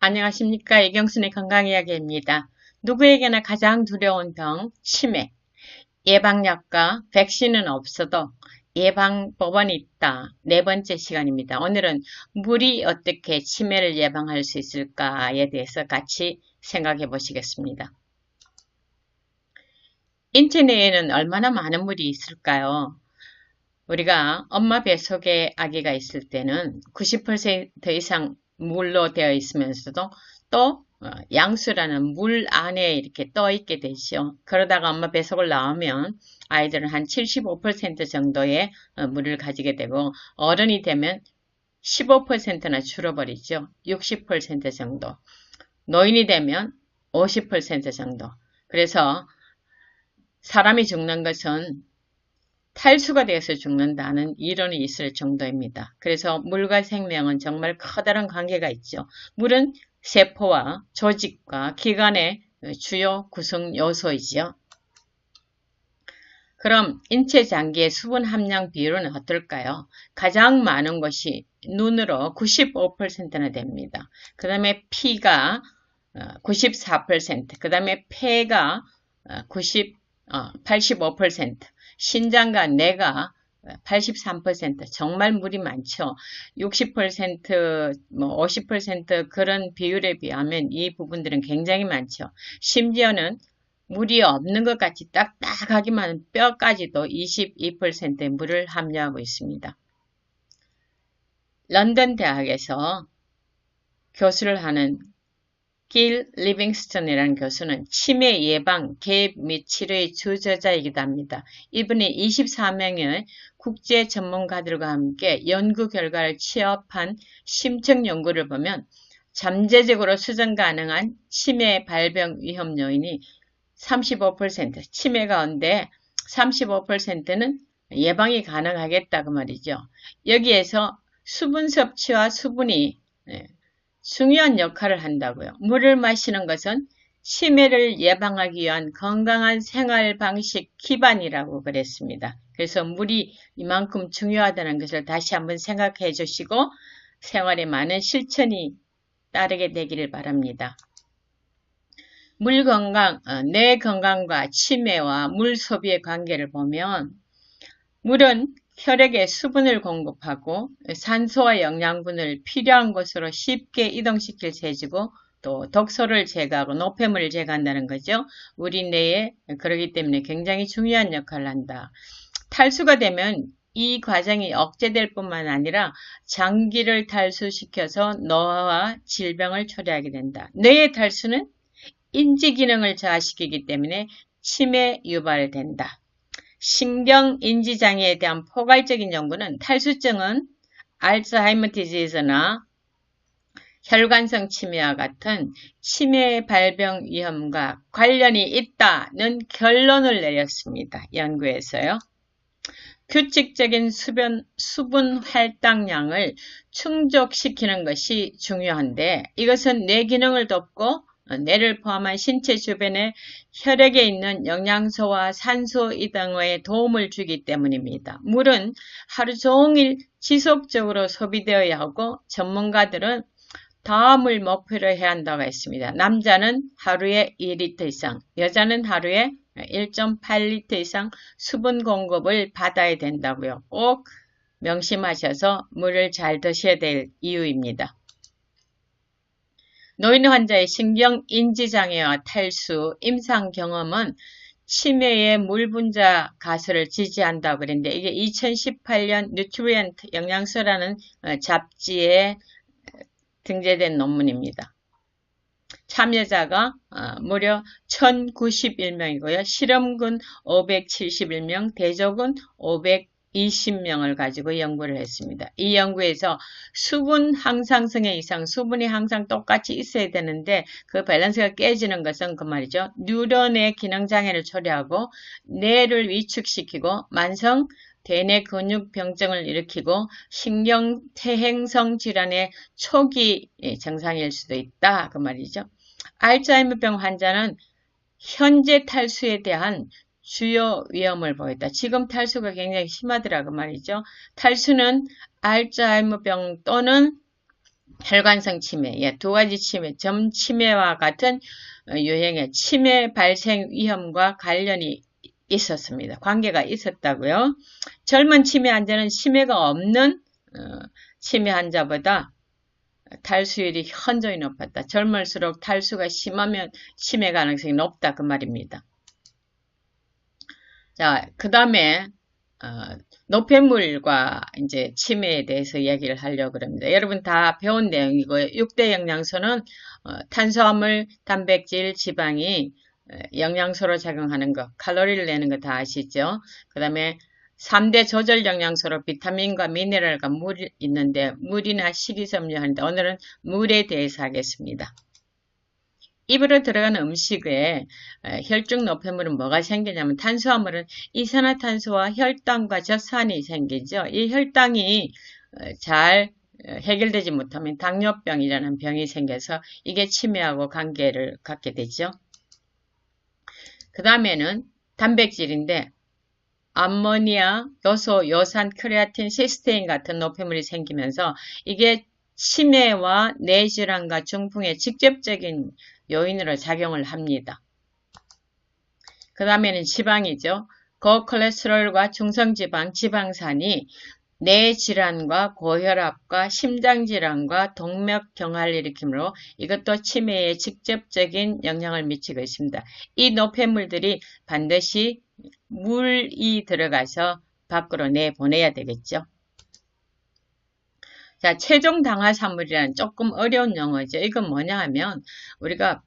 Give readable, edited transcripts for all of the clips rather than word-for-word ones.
안녕하십니까. 이경순의 건강이야기입니다. 누구에게나 가장 두려운 병, 치매. 예방약과 백신은 없어도 예방법은 있다. 네 번째 시간입니다. 오늘은 물이 어떻게 치매를 예방할 수 있을까에 대해서 같이 생각해 보시겠습니다. 인체 내에는 얼마나 많은 물이 있을까요? 우리가 엄마 뱃속에 아기가 있을 때는 90% 이상 물로 되어 있으면서도 또 양수라는 물 안에 이렇게 떠 있게 되죠. 그러다가 엄마 뱃속을 나오면 아이들은 한 75% 정도의 물을 가지게 되고 어른이 되면 15%나 줄어버리죠. 60% 정도. 노인이 되면 50% 정도. 그래서 사람이 죽는 것은 탈수가 되어서 죽는다는 이론이 있을 정도입니다. 그래서 물과 생명은 정말 커다란 관계가 있죠. 물은 세포와 조직과 기관의 주요 구성 요소이죠. 그럼 인체 장기의 수분 함량 비율은 어떨까요? 가장 많은 것이 눈으로 95%나 됩니다. 그 다음에 피가 94%, 그 다음에 폐가 85%, 신장과 뇌가 83%, 정말 물이 많죠. 60%, 50% 그런 비율에 비하면 이 부분들은 굉장히 많죠. 심지어는 물이 없는 것 같이 딱딱하기만 뼈까지도 22%의 물을 함유하고 있습니다. 런던 대학에서 교수를 하는 길 리빙스턴이라는 교수는 치매 예방, 개입 및 치료의 주저자이기도 합니다. 이분이 24명의 국제 전문가들과 함께 연구 결과를 취합한 심층 연구를 보면 잠재적으로 수정 가능한 치매 발병 위험 요인이 35%, 치매 가운데 35%는 예방이 가능하겠다고 말이죠. 여기에서 수분 섭취와 수분이 중요한 역할을 한다고요. 물을 마시는 것은 치매를 예방하기 위한 건강한 생활 방식 기반이라고 그랬습니다. 그래서 물이 이만큼 중요하다는 것을 다시 한번 생각해 주시고 생활에 많은 실천이 따르게 되기를 바랍니다. 물 건강, 뇌 건강과 치매와 물 소비의 관계를 보면 물은 혈액에 수분을 공급하고 산소와 영양분을 필요한 곳으로 쉽게 이동시킬 체제고 또 독소를 제거하고 노폐물을 제거한다는 거죠. 우리 뇌에 그러기 때문에 굉장히 중요한 역할을 한다. 탈수가 되면 이 과정이 억제될 뿐만 아니라 장기를 탈수시켜서 노화와 질병을 초래하게 된다. 뇌의 탈수는 인지 기능을 저하시키기 때문에 치매 유발된다. 신경인지장애에 대한 포괄적인 연구는 탈수증은 알츠하이머 디지즈나 혈관성 치매와 같은 치매 발병 위험과 관련이 있다는 결론을 내렸습니다. 연구에서요. 규칙적인 수분 할당량을 충족시키는 것이 중요한데 이것은 뇌 기능을 돕고 뇌를 포함한 신체 주변에 혈액에 있는 영양소와 산소 이동에 도움을 주기 때문입니다. 물은 하루 종일 지속적으로 소비되어야 하고 전문가들은 다음을 목표로 해야 한다고 했습니다. 남자는 하루에 2리터 이상, 여자는 하루에 1.8리터 이상 수분 공급을 받아야 된다고요. 꼭 명심하셔서 물을 잘 드셔야 될 이유입니다. 노인 환자의 신경인지장애와 탈수, 임상 경험은 치매의 물 분자 가설을 지지한다고 그랬는데 이게 2018년 뉴트리언트 영양소라는 잡지에 등재된 논문입니다. 참여자가 무려 1091명이고요. 실험군 571명, 대조군 520명을 가지고 연구를 했습니다. 이 연구에서 수분 항상성의 이상, 수분이 항상 똑같이 있어야 되는데 그 밸런스가 깨지는 것은 그 말이죠. 뉴런의 기능장애를 초래하고 뇌를 위축시키고 만성 대뇌 근육병증을 일으키고 신경퇴행성 질환의 초기 증상일 수도 있다. 그 말이죠. 알츠하이머병 환자는 현재 탈수에 대한 주요 위험을 보였다. 지금 탈수가 굉장히 심하더라고 말이죠. 탈수는 알츠하이머병 또는 혈관성 치매, 예, 두 가지 치매, 점 치매와 같은 유형의 치매 발생 위험과 관련이 있었습니다. 관계가 있었다고요. 젊은 치매 환자는 치매가 없는 치매 환자보다 탈수율이 현저히 높았다. 젊을수록 탈수가 심하면 치매 가능성이 높다 그 말입니다. 자, 그 다음에 노폐물과 이제 치매에 대해서 이야기를 하려고 합니다. 여러분 다 배운 내용이고요. 6대 영양소는 탄수화물, 단백질, 지방이 영양소로 작용하는 거, 칼로리를 내는 거 다 아시죠? 그 다음에 3대 조절 영양소로 비타민과 미네랄과 물이 있는데 물이나 식이섬유 하는데 오늘은 물에 대해서 하겠습니다. 입으로 들어가는 음식에 혈중 노폐물은 뭐가 생기냐면 탄수화물은 이산화탄소와 혈당과 젖산이 생기죠. 이 혈당이 잘 해결되지 못하면 당뇨병이라는 병이 생겨서 이게 치매하고 관계를 갖게 되죠. 그 다음에는 단백질인데 암모니아, 요소, 요산, 크레아틴, 시스테인 같은 노폐물이 생기면서 이게 치매와 뇌질환과 중풍의 직접적인 요인으로 작용을 합니다. 그 다음에는 지방이죠. 고콜레스테롤과 중성지방, 지방산이 뇌질환과 고혈압과 심장질환과 동맥경화를 일으키므로 이것도 치매에 직접적인 영향을 미치고 있습니다. 이 노폐물들이 반드시 물이 들어가서 밖으로 내보내야 되겠죠. 자, 최종 당화산물이라는 조금 어려운 용어죠. 이건 뭐냐 하면 우리가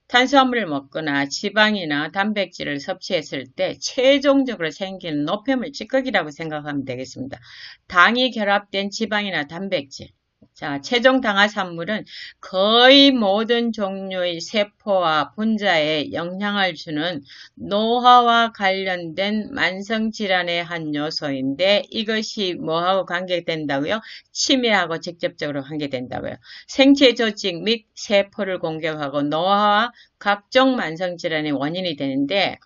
탄수화물을 먹거나 지방이나 단백질을 섭취했을 때 최종적으로 생기는 노폐물 찌꺼기라고 생각하면 되겠습니다. 당이 결합된 지방이나 단백질. 자, 최종 당화산물은 거의 모든 종류의 세포와 분자에 영향을 주는 노화와 관련된 만성질환의 한 요소인데 이것이 뭐하고 관계된다고요? 치매하고 직접적으로 관계된다고요. 생체 조직 및 세포를 공격하고 노화와 각종 만성질환의 원인이 되는데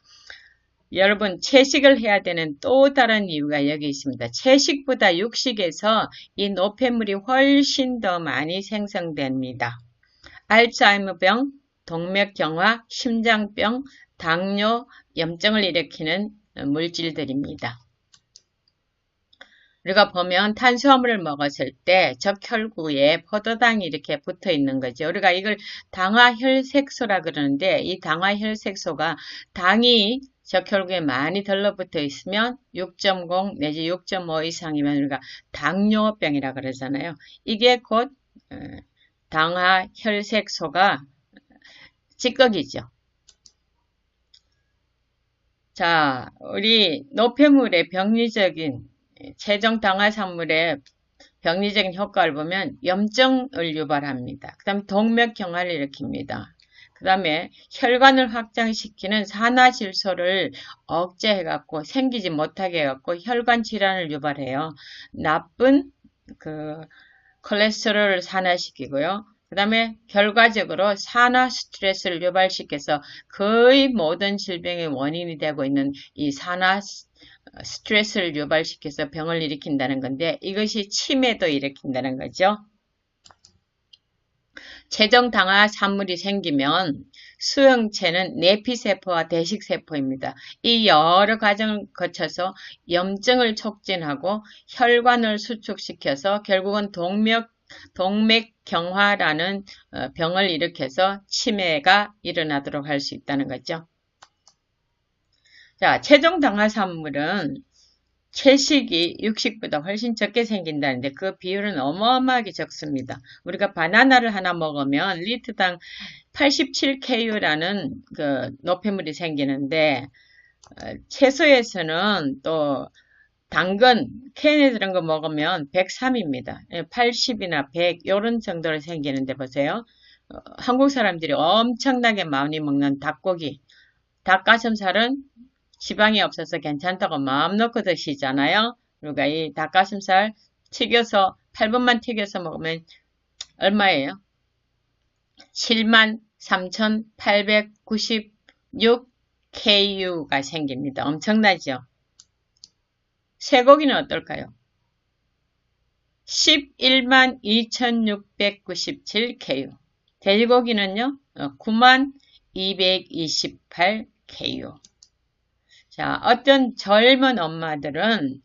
여러분 채식을 해야 되는 또 다른 이유가 여기 있습니다. 채식보다 육식에서 이 노폐물이 훨씬 더 많이 생성됩니다. 알츠하이머병, 동맥경화, 심장병, 당뇨, 염증을 일으키는 물질들입니다. 우리가 보면 탄수화물을 먹었을 때 적혈구에 포도당이 이렇게 붙어 있는 거죠. 우리가 이걸 당화혈색소라 그러는데 이 당화혈색소가 당이 적혈구에 많이 들러붙어 있으면 6.0 내지 6.5 이상이면 우리가 당뇨병이라 그러잖아요. 이게 곧 당화혈색소가 찌꺼기죠. 자, 우리 노폐물의 병리적인 최종 당화산물의 병리적인 효과를 보면 염증을 유발합니다. 그 다음에 동맥경화를 일으킵니다. 그 다음에 혈관을 확장시키는 산화질소를 억제해갖고 생기지 못하게 해갖고 혈관 질환을 유발해요. 나쁜 콜레스테롤을 산화시키고요. 그 다음에 결과적으로 산화 스트레스를 유발시켜서 거의 모든 질병의 원인이 되고 있는 이 산화 스트레스를 유발시켜서 병을 일으킨다는 건데 이것이 치매도 일으킨다는 거죠. 최종 당화산물이 생기면 수용체는 내피세포와 대식세포입니다. 이 여러 과정을 거쳐서 염증을 촉진하고 혈관을 수축시켜서 결국은 동맥경화라는 병을 일으켜서 치매가 일어나도록 할 수 있다는 거죠. 자, 최종 당화산물은 채식이 육식보다 훨씬 적게 생긴다는데 그 비율은 어마어마하게 적습니다. 우리가 바나나를 하나 먹으면 리터당 87kcal라는 그 노폐물이 생기는데 채소에서는 또 당근, 캔에 들은 거 먹으면 103입니다. 80이나 100 이런 정도로 생기는데 보세요. 한국 사람들이 엄청나게 많이 먹는 닭고기, 닭가슴살은 지방이 없어서 괜찮다고 마음 놓고 드시잖아요. 그러니까 이 닭가슴살 튀겨서 8분만 튀겨서 먹으면 얼마예요? 73,896kU가 생깁니다. 엄청나죠? 쇠고기는 어떨까요? 11만 2697KU. 돼지고기는요, 9만 228KU. 자, 어떤 젊은 엄마들은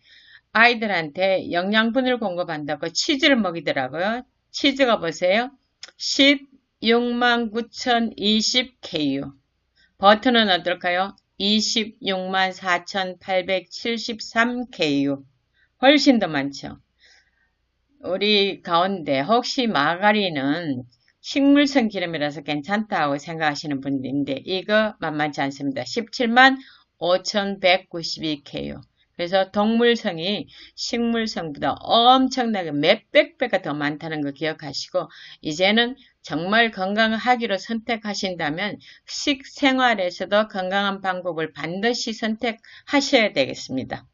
아이들한테 영양분을 공급한다고 치즈를 먹이더라고요. 치즈가 보세요. 16만 9020KU. 버터는 어떨까요? 26만 4873KU. 훨씬 더 많죠. 우리 가운데 혹시 마가린은 식물성 기름이라서 괜찮다고 생각하시는 분들인데 이거 만만치 않습니다. 17만 5192KU. 그래서 동물성이 식물성보다 엄청나게 몇백 배가 더 많다는 거 기억하시고 이제는 정말 건강하기로 선택하신다면 식생활에서도 건강한 방법을 반드시 선택하셔야 되겠습니다.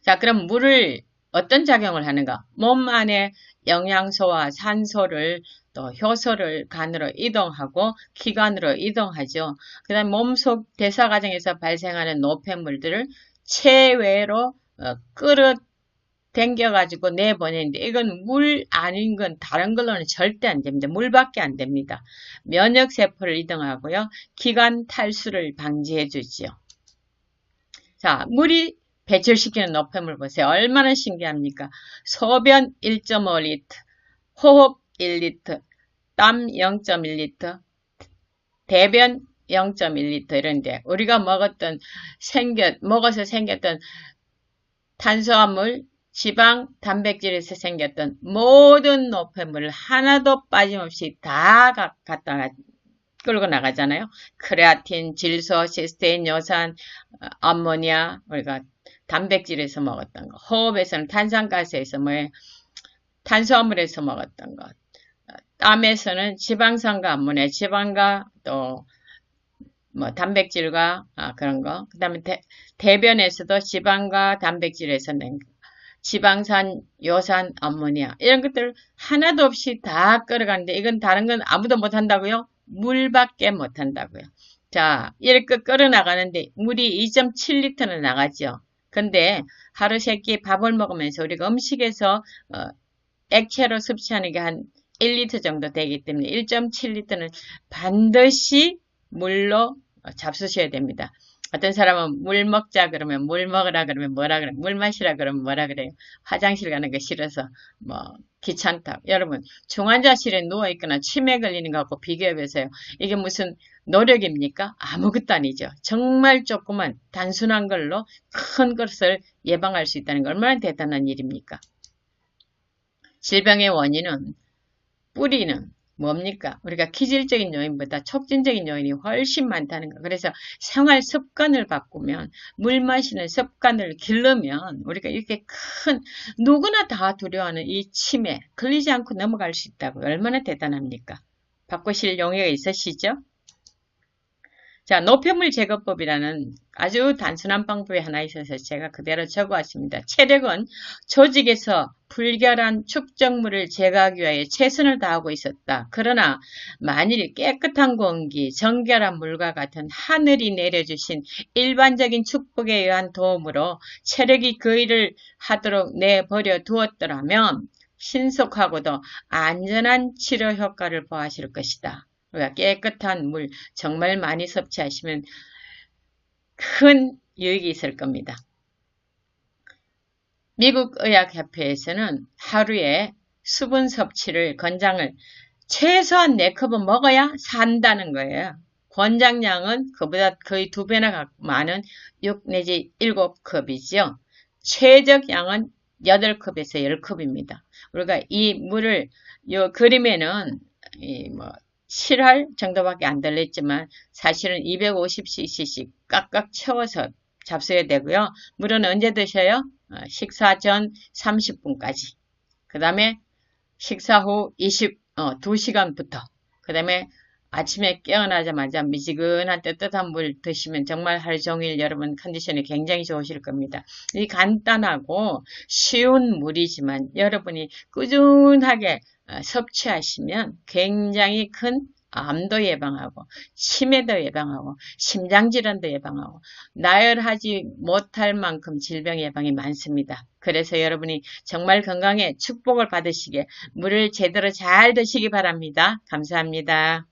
자, 그럼 물을 어떤 작용을 하는가? 몸 안에 영양소와 산소를 또 효소를 간으로 이동하고 기관으로 이동하죠. 그 다음 몸속 대사 과정에서 발생하는 노폐물들을 체외로 끌어당겨가지고 내보내는데 이건 물 아닌 건 다른 걸로는 절대 안 됩니다. 물밖에 안 됩니다. 면역세포를 이동하고요. 기관 탈수를 방지해 주지요. 자, 물이 배출시키는 노폐물 보세요. 얼마나 신기합니까? 소변 1.5리터, 호흡 1리터, 땀 0.1리터, 대변 0.1리터 이런데 우리가 먹어서 생겼던 탄수화물, 지방, 단백질에서 생겼던 모든 노폐물을 하나도 빠짐없이 다 갖다 끌고 나가잖아요. 크레아틴, 질소, 시스테인, 요산, 암모니아, 우리가 단백질에서 먹었던 거, 호흡에서는 탄산가스에서 탄수화물에서 먹었던 것, 땀에서는 지방산과 암모니아, 지방과 또 단백질과 그런 거, 그 다음에 대변에서도 지방과 단백질에서 낸 거, 지방산, 요산, 암모니아 이런 것들 하나도 없이 다 끌어가는데 이건 다른 건 아무도 못한다고요? 물밖에 못한다고요. 자, 이렇게 끌어나가는데 물이 2.7리터는 나가죠. 근데 하루 세 끼 밥을 먹으면서 우리가 음식에서 액체로 섭취하는 게 한 1리터 정도 되기 때문에 1.7리터는 반드시 물로 잡수셔야 됩니다. 어떤 사람은 물 먹자 그러면 물 먹으라 그러면 뭐라 그래요? 물 마시라 그러면 뭐라 그래요? 화장실 가는 거 싫어서 귀찮다. 여러분 중환자실에 누워있거나 치매 걸리는 것하고 비교해보세요. 이게 무슨 노력입니까? 아무것도 아니죠. 정말 조그만 단순한 걸로 큰 것을 예방할 수 있다는 게 얼마나 대단한 일입니까? 질병의 원인은 뿌리는 뭡니까? 우리가 기질적인 요인보다 촉진적인 요인이 훨씬 많다는 거. 그래서 생활 습관을 바꾸면 물 마시는 습관을 기르면 우리가 이렇게 누구나 다 두려워하는 이 치매 걸리지 않고 넘어갈 수 있다고. 얼마나 대단합니까? 바꾸실 용의가 있으시죠? 자, 노폐물 제거법이라는 아주 단순한 방법이 하나 있어서 제가 그대로 적어왔습니다. 체력은 조직에서 불결한 축적물을 제거하기 위하여 최선을 다하고 있었다. 그러나 만일 깨끗한 공기, 정결한 물과 같은 하늘이 내려주신 일반적인 축복에 의한 도움으로 체력이 그 일을 하도록 내버려 두었더라면 신속하고도 안전한 치료 효과를 보아실 것이다. 우리가 깨끗한 물 정말 많이 섭취하시면 큰 유익이 있을 겁니다. 미국 의학협회에서는 하루에 수분 섭취를 권장을 최소한 4컵은 먹어야 산다는 거예요. 권장량은 그보다 거의 2배나 많은 6 내지 7컵이죠. 최적 양은 8컵에서 10컵입니다. 우리가 이 물을 요 그림에는 7할 정도밖에 안 들렸지만 사실은 250cc씩 깍깍 채워서 잡숴야 되고요. 물은 언제 드셔요? 식사 전 30분까지. 그 다음에 식사 후 2시간부터. 그 다음에 아침에 깨어나자마자 미지근한 뜨뜻한 물 드시면 정말 하루 종일 여러분 컨디션이 굉장히 좋으실 겁니다. 이 간단하고 쉬운 물이지만 여러분이 꾸준하게 섭취하시면 굉장히 큰 암도 예방하고 치매도 예방하고 심장질환도 예방하고 나열하지 못할 만큼 질병 예방이 많습니다. 그래서 여러분이 정말 건강에 축복을 받으시게 물을 제대로 잘 드시기 바랍니다. 감사합니다.